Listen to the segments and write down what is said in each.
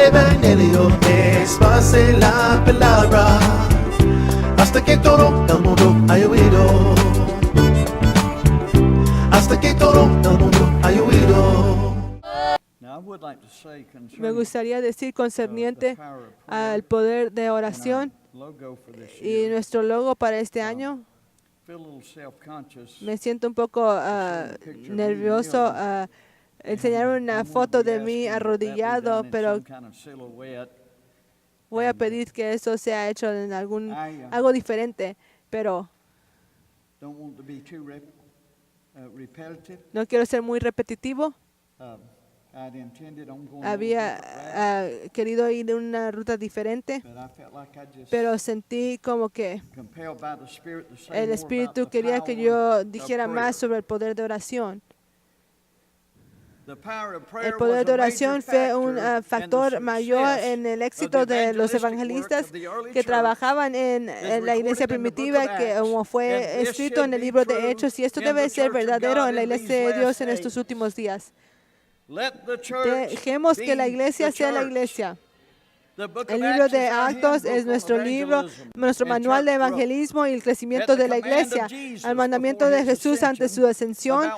evangelio, despase la palabra, hasta que todo el mundo haya oído. Hasta que todo el mundo haya oído. Me gustaría decir concerniente al poder de oración y nuestro logo para este año. Me siento un poco nervioso enseñar una foto de mí arrodillado, pero voy a pedir que eso sea hecho en algo diferente, pero no quiero ser muy repetitivo. Había querido ir en una ruta diferente, pero sentí como que el Espíritu quería que yo dijera más sobre el poder de oración. El poder de oración fue un factor mayor en el éxito de los evangelistas que trabajaban en la iglesia primitiva, que como fue escrito en el libro de Hechos, y esto debe ser verdadero en la iglesia de Dios en estos últimos días. Dejemos que la iglesia sea la iglesia. El libro de Actos es nuestro libro, nuestro manual de evangelismo y el crecimiento de la iglesia. Al mandamiento de Jesús ante su ascensión,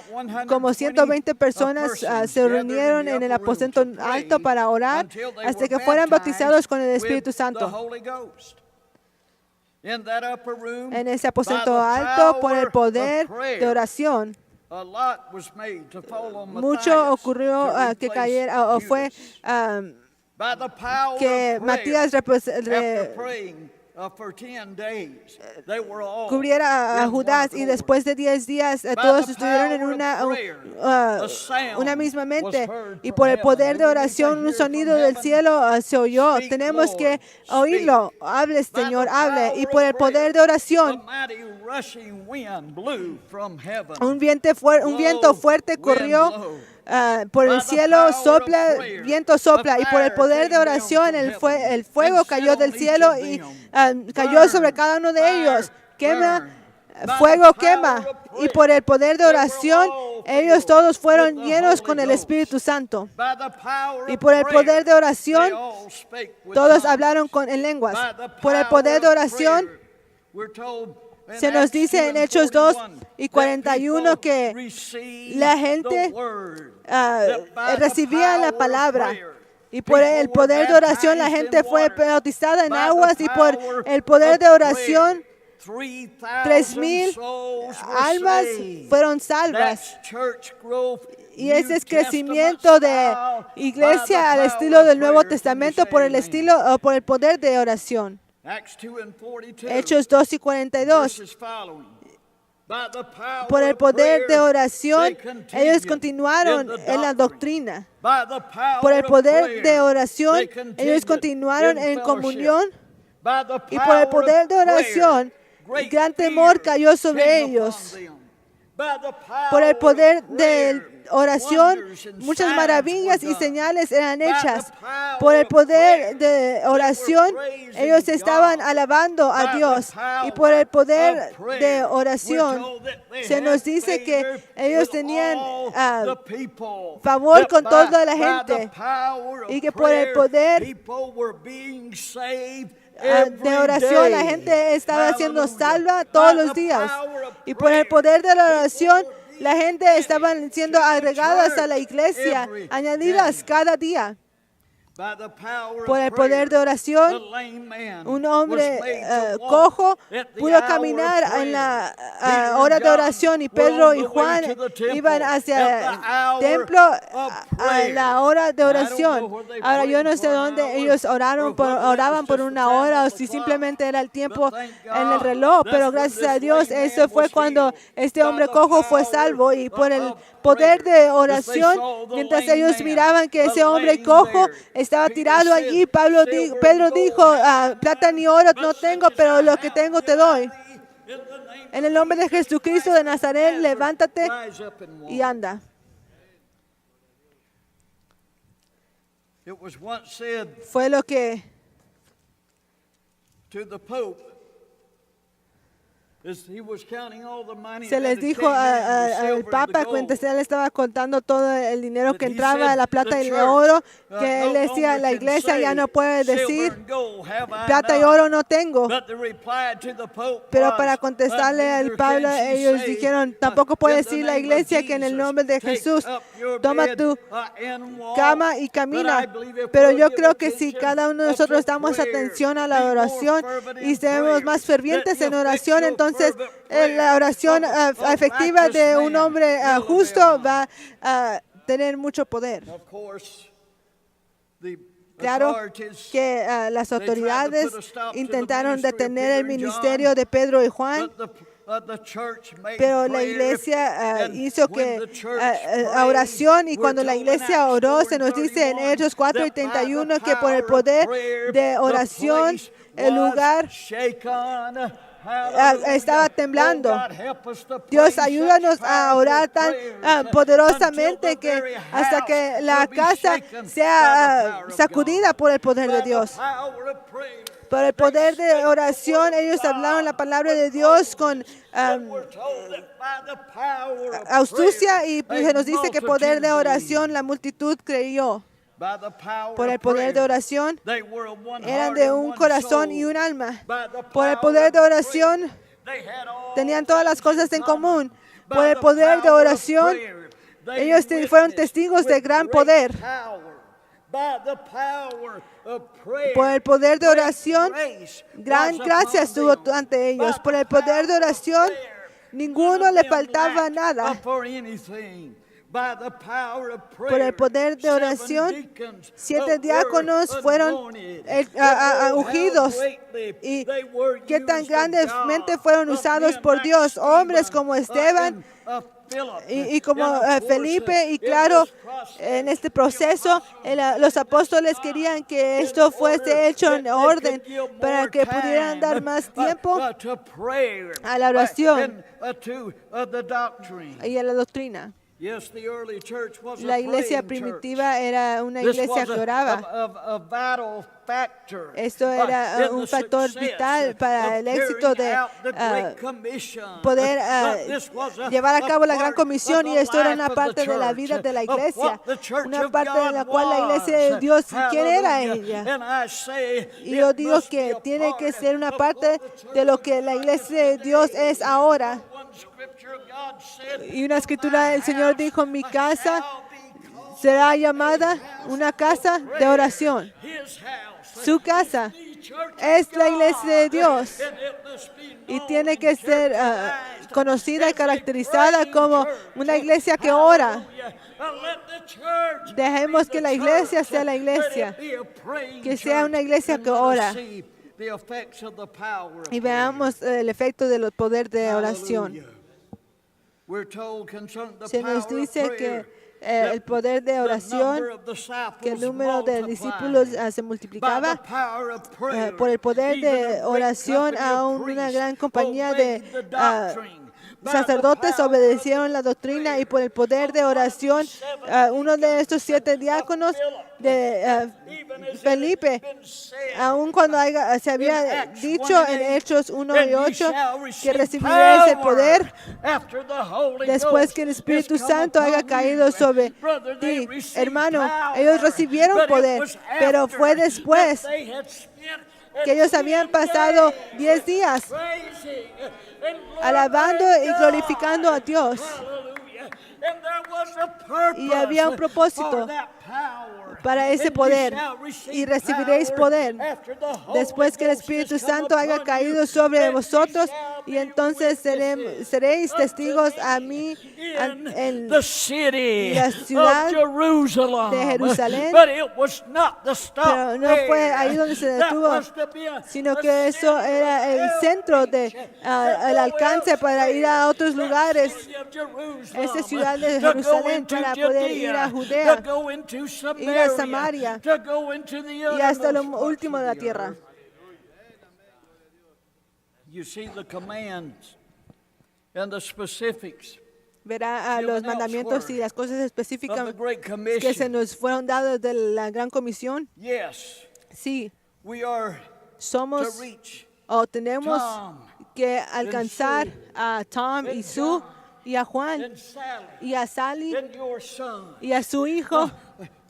como 120 personas se reunieron en el aposento alto para orar hasta que fueran bautizados con el Espíritu Santo. En ese aposento alto, por el poder de oración, mucho ocurrió que cayera o fue que Matías cubriera a Judas, y después de 10 días todos estuvieron en una misma mente, y por el poder de oración un sonido del cielo se oyó. Tenemos que oírlo. Hable, Señor, hable. Y por el poder de oración un viento fuerte corrió por el cielo, viento sopla, y por el poder de oración el fuego cayó del cielo y cayó sobre cada uno de ellos. Fuego quema, y por el poder de oración ellos todos fueron llenos con el Espíritu Santo. Y por el poder de oración todos hablaron en lenguas. Por el poder de oración se nos dice en Hechos 2:41 que la gente recibía la palabra, y por el poder de oración la gente fue bautizada en aguas, y por el poder de oración 3,000 almas fueron salvas. Y ese es crecimiento de iglesia al estilo del Nuevo Testamento por el poder de oración. Hechos 2:42. Por el poder de oración, ellos continuaron en la doctrina. Por el poder de oración, ellos continuaron en comunión. Y por el poder de oración, gran temor cayó sobre ellos. Por el poder de oración, muchas maravillas y señales eran hechas. Por el poder de oración, ellos estaban alabando a Dios. Y por el poder de oración, se nos dice que ellos tenían favor con toda la gente. Y que por el poder de oración la gente estaba siendo salva todos los días. Y por el poder de la oración, la gente estaba siendo agregadas a la iglesia, añadidas cada día. Por el poder de oración, un hombre cojo pudo caminar en la hora de oración, y Pedro y Juan iban hacia el templo a la hora de oración. Ahora yo no sé dónde ellos oraban por una hora, o si simplemente era el tiempo en el reloj, pero gracias a Dios eso fue cuando este hombre cojo fue salvo. Y por el poder de oración, mientras ellos miraban que ese hombre cojo estaba tirado allí, Pedro dijo, plata ni oro no tengo, pero lo que tengo te doy. En el nombre de Jesucristo de Nazaret, levántate y anda. Fue lo que Se les dijo al Papa, mientras él estaba contando todo el dinero que entraba, la plata y el oro, que él decía, la iglesia ya no puede decir, plata y oro no tengo. Pero para contestarle al Pablo, ellos dijeron, tampoco puede decir la iglesia que en el nombre de Jesús, toma tu cama y camina. Pero yo creo que si cada uno de nosotros damos atención a la oración y seamos más fervientes en oración, entonces la oración efectiva de un hombre justo va a tener mucho poder. Claro que las autoridades intentaron detener el ministerio de Pedro y Juan, pero la iglesia hizo que oración, y cuando la iglesia oró, se nos dice en Hechos 4:31 que por el poder de oración el lugar estaba temblando. Dios, ayúdanos a orar tan poderosamente que hasta que la casa sea sacudida por el poder de Dios. Por el poder de oración, ellos hablaron la palabra de Dios con astucia, y se nos dice que poder de oración la multitud creyó. Por el poder de oración eran de un corazón y un alma. Por el poder de oración tenían todas las cosas en común. Por el poder de oración ellos fueron testigos de gran poder. Por el poder de oración, gran gracia estuvo ante ellos. Por el poder de oración, ninguno le faltaba nada. Por el poder de oración, 7 diáconos fueron ungidos. Y qué tan grandemente fueron usados por Dios. Hombres como Esteban y como Felipe. Y claro, en este proceso, los apóstoles querían que esto fuese hecho en orden para que pudieran dar más tiempo a la oración y a la doctrina. La iglesia primitiva era una iglesia que oraba. Esto era un factor vital para el éxito de poder llevar a cabo la gran comisión, y esto era una parte de la vida de la iglesia, una parte de la cual la iglesia de Dios, ¿quién era ella? Y yo digo que tiene que ser una parte de lo que la iglesia de Dios es ahora. Y una escritura del Señor dijo, mi casa será llamada una casa de oración. Su casa es la iglesia de Dios y tiene que ser conocida y caracterizada como una iglesia que ora. Dejemos que la iglesia sea la iglesia, que sea una iglesia que ora, y veamos el efecto del poder de oración. Se nos dice que el poder de oración, que el número de discípulos se multiplicaba. Por el poder de oración, a una gran compañía de sacerdotes obedecieron la doctrina, y por el poder de oración, uno de estos 7 diáconos de Felipe, aun cuando se había dicho en Hechos 1:8 que recibiréis el poder después que el Espíritu Santo haya caído sobre ti. Hermano, ellos recibieron poder, pero fue después que ellos habían pasado 10 días alabando y glorificando a Dios. Y había un propósito para ese poder, y recibiréis poder después que el Espíritu Santo haya caído sobre vosotros, y entonces seréis testigos a mí en la ciudad de Jerusalén. Pero no fue ahí donde se detuvo, sino que eso era el centro el alcance para ir a otros lugares. Esa ciudad de Jerusalén, para poder ir a Judea, ir a Samaria y hasta lo último de la tierra. Verá los mandamientos y las cosas específicas que se nos fueron dados de la gran comisión. Sí, somos o tenemos que alcanzar a Tom y Sue y a Juan and Sally y a Sally and your son, y a su hijo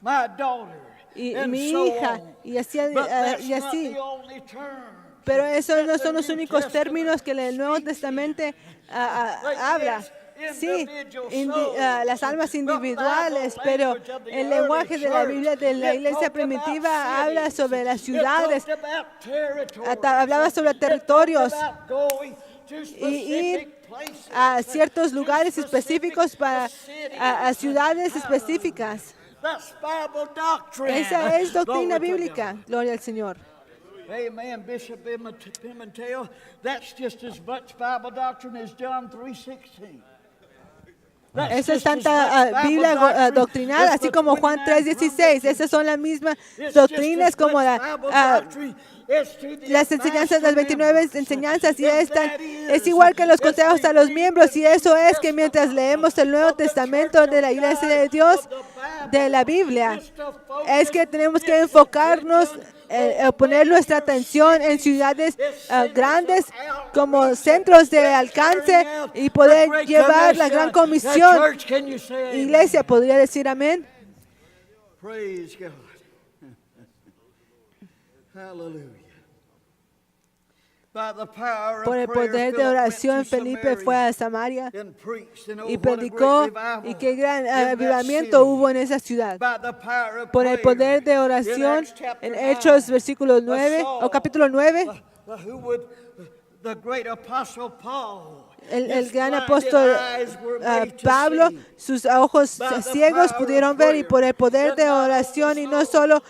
my daughter, y and mi so hija on. y así, But that's y not así. the only term. Pero esos no son los únicos términos que el Nuevo Testamento habla. Sí, las almas individuales, pero el lenguaje de la Biblia de la iglesia primitiva habla sobre las ciudades, hablaba sobre territorios y ir a ciertos lugares específicos a ciudades específicas. Esa es doctrina bíblica, gloria al Señor. Amen, Bishop Pimentel. That's just as much Bible doctrine as John 3:16. Eso es tanta Biblia doctrinal, así como Juan 3:16. Esas son las mismas doctrinas como las enseñanzas de las 29 enseñanzas. Y es igual que los consejos a los miembros. Y eso es que mientras leemos el Nuevo Testamento de la Iglesia de Dios, de la Biblia, es que tenemos que enfocarnos, poner nuestra atención en ciudades grandes como centros de alcance y poder llevar la gran comisión. Iglesia, ¿podría decir amén? Praise God. Hallelujah. Por el poder de oración, Felipe fue a Samaria y predicó, y qué gran avivamiento hubo en esa ciudad. Por el poder de oración, en Hechos versículo 9, o capítulo 9, el gran apóstol Pablo, sus ojos ciegos pudieron ver, y por el poder de oración, y no solo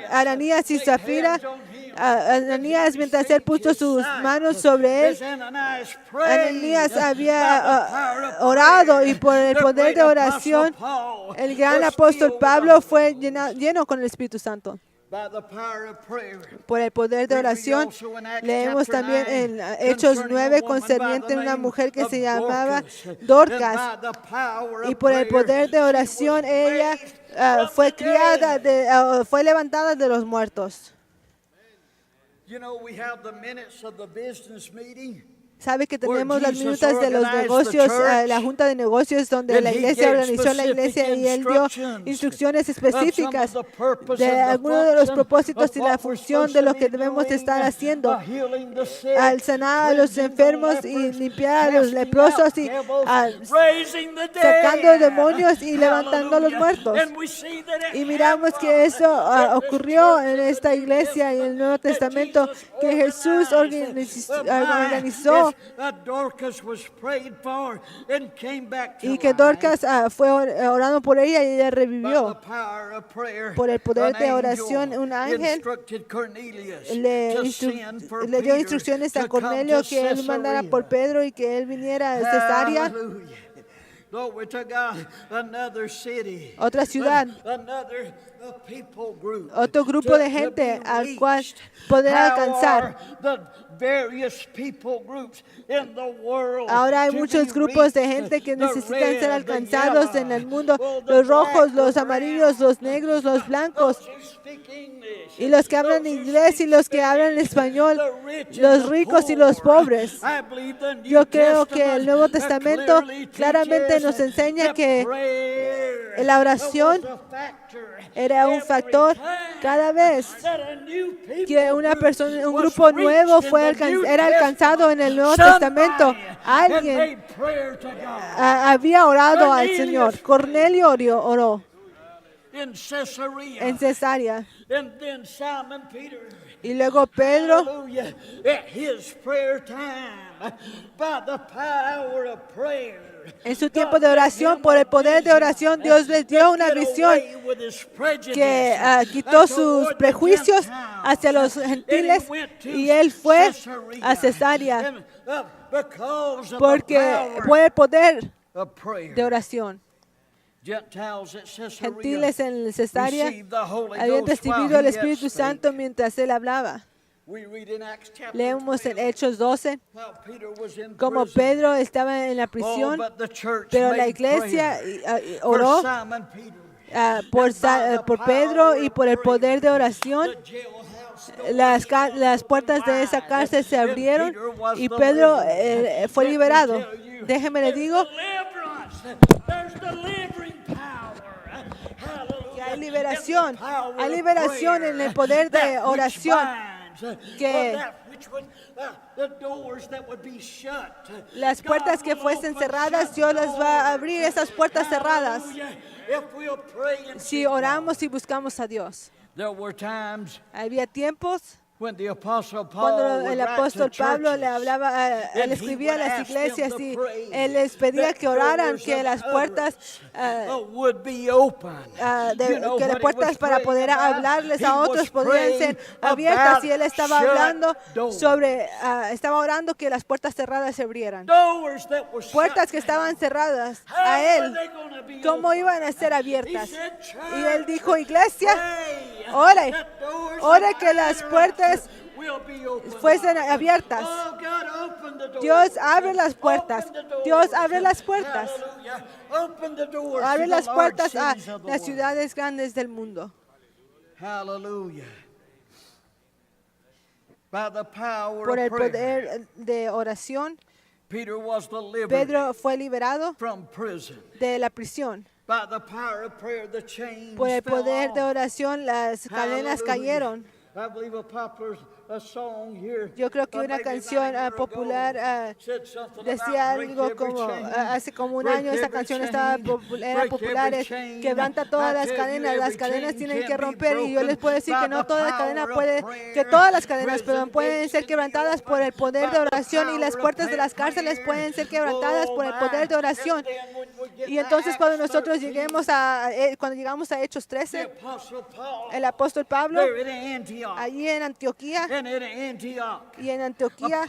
Ananías y Zafira, Ananías, mientras él puso sus manos sobre él, Ananías había orado, y por el poder de oración, el gran apóstol Pablo fue lleno con el Espíritu Santo. Por el poder de oración, leemos también en Hechos 9 concerniente a una mujer que se llamaba Dorcas, y por el poder de oración ella fue fue levantada de los muertos. Sabe que tenemos las minutas de los negocios, la junta de negocios donde la iglesia organizó la iglesia, y él dio instrucciones específicas de algunos de los propósitos y la función de lo que debemos estar haciendo al sanar a los enfermos y limpiar a los leprosos y sacando demonios y levantando a los muertos. Y miramos que eso ocurrió en esta iglesia y en el Nuevo Testamento, que Jesús organizó, y que Dorcas fue orando por ella y ella revivió. Por el poder de oración, un ángel le dio instrucciones a Cornelio que él mandara por Pedro y que él viniera a Cesarea. Otra ciudad, otro grupo de gente al cual poder alcanzar. Ahora hay muchos grupos de gente que necesitan ser alcanzados en el mundo: los rojos, los amarillos, los negros, los blancos, y los que hablan inglés y los que hablan español, los ricos y los pobres. Yo creo que el Nuevo Testamento claramente nos enseña que la oración era un factor cada vez que una persona, un grupo nuevo era alcanzado en el Nuevo Testamento. Alguien había orado al Señor. Cornelio oró en Cesarea. Y luego Pedro, en su tiempo de oración, por el poder de oración, Dios les dio una visión que quitó sus prejuicios hacia los gentiles, y él fue a Cesarea porque por el poder de oración. Gentiles en Cesarea habían recibido el Espíritu Santo mientras él hablaba. Leemos en Hechos 12 como Pedro estaba en la prisión, pero la iglesia oró por Pedro, y por el poder de oración las puertas de esa cárcel se abrieron y Pedro fue liberado. Déjeme le digo que hay liberación en el poder de oración, que las puertas que fuesen cerradas, Dios las va a abrir, esas puertas cerradas, si oramos y buscamos a Dios. Había tiempos cuando el apóstol Pablo le hablaba, él escribía a las iglesias y él les pedía que oraran, que las puertas, que las puertas para poder hablarles a otros podían ser abiertas, y él estaba hablando sobre, estaba orando que las puertas cerradas se abrieran. Puertas que estaban cerradas a él, ¿cómo iban a ser abiertas? Y él dijo, iglesia, ore que las puertas fuesen abiertas. Dios abre las puertas. Dios abre las puertas. Abre las puertas a las ciudades grandes del mundo. Aleluya. Por el poder de oración, Pedro fue liberado de la prisión. Por el poder de oración, las cadenas cayeron. Yo creo que una canción popular decía algo como, hace como un año esa canción era popular, es quebranta todas las cadenas tienen que romper, y yo les puedo decir que no toda cadena puede, que todas las cadenas pueden ser quebrantadas por el poder de oración, y las puertas de las cárceles pueden ser quebrantadas por el poder de oración. Y entonces cuando nosotros llegamos a Hechos 13, el apóstol Pablo, allí en Antioquía, y en Antioquía,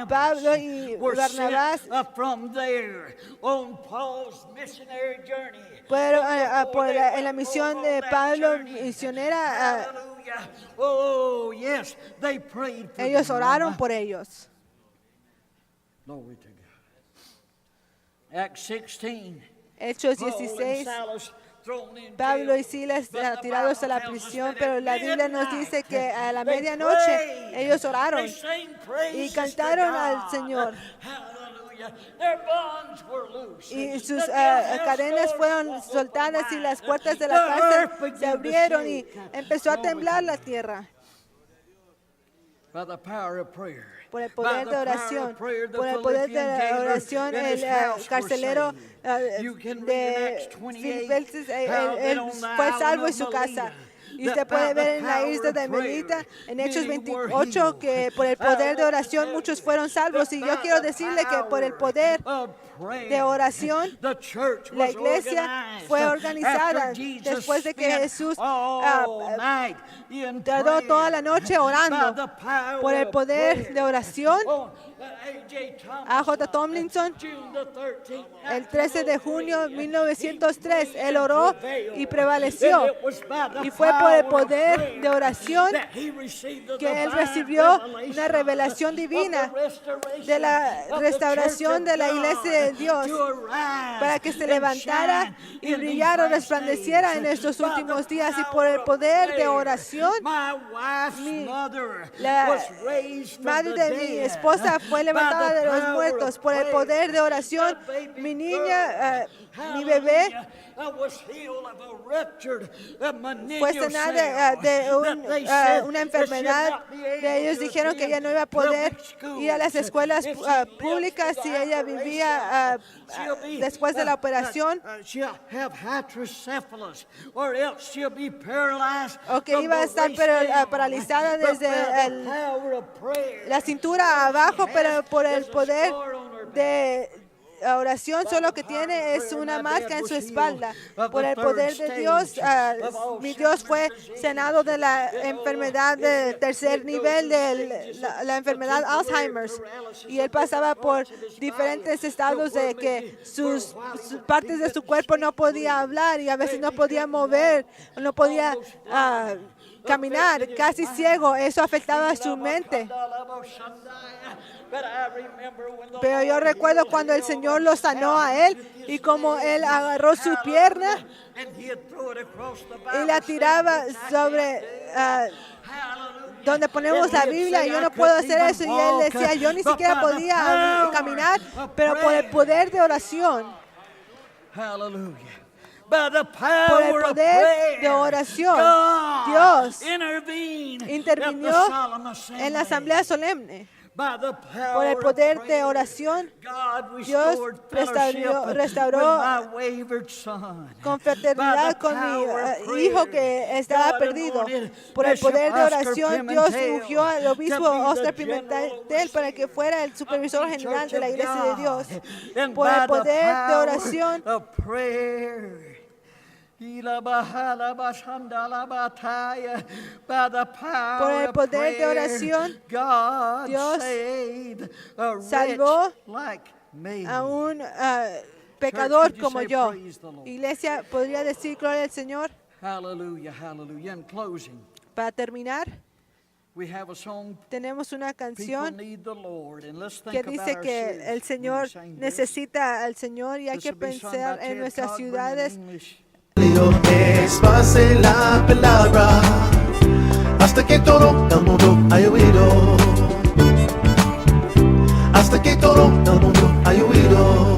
Pablo y Barnabás en la misión de Pablo misionera, ellos oraron por ellos. Hechos 16. Pablo y Silas tirados a la prisión, pero la Biblia nos dice que a la medianoche ellos oraron y cantaron al Señor. Y sus cadenas fueron soltadas y las puertas de la cárcel se abrieron y empezó a temblar la tierra. Por el poder de oración, el carcelero de Filipenses, él fue salvo en su casa. Y usted puede ver en la isla de Melita, en Hechos 28, que por el poder de oración muchos fueron salvos. Y yo quiero decirle que por el poder de oración, la iglesia fue organizada después de que Jesús tardó toda la noche orando. Por el poder de oración, A.J. Tomlinson, el 13 de junio de 1903, él oró y prevaleció. Y fue por el poder de oración que él recibió una revelación divina de la restauración de la iglesia de Dios, para que se levantara y brillara, resplandeciera en estos últimos días. Y por el poder de oración, la madre de mi esposa fue levantada de los muertos. Por el poder de oración, mi niña, mi bebé, fue sanada de una enfermedad. Ellos dijeron que ella no iba a poder ir a las escuelas públicas si ella vivía después de la operación, o que iba a estar paralizada desde la cintura abajo, pero por el poder de oración solo que tiene es una marca en su espalda. Por el poder de Dios, mi Dios fue sanado de la enfermedad de tercer nivel, de la enfermedad Alzheimer's, y él pasaba por diferentes estados de que sus partes de su cuerpo no podía hablar, y a veces no podía mover, no podía caminar, casi ciego. Eso afectaba a su mente. Pero yo recuerdo cuando el Señor lo sanó a él, y como él agarró su pierna y la tiraba sobre donde ponemos la Biblia, y yo no puedo hacer eso. Y él decía, yo ni siquiera podía caminar, pero por el poder de oración, Hallelujah. By the por el power of poder de prayer, oración, God Dios intervino intervinió en la asamblea solemne. By the Por el power poder of de prayer, oración, God Dios restauró with my wayward son. con fraternidad con mi hijo que estaba perdido. Por el poder de oración, Dios ungió al obispo Oscar Pimentel para que fuera el supervisor general de la iglesia de Dios. Por el poder de oración, por el poder de oración, Dios salvó a un pecador como yo. Iglesia, ¿podría decir gloria al Señor? Hallelujah, hallelujah. In closing, Para terminar, we have a song, tenemos una People canción Need the Lord, and let's think que about dice our que cities el when Señor we sing this. necesita al Señor y hay This que will be sung by pensar en Ted nuestras Cogburn in ciudades. English. Despase la palabra hasta que todo el mundo haya oído. Hasta que todo el mundo haya oído.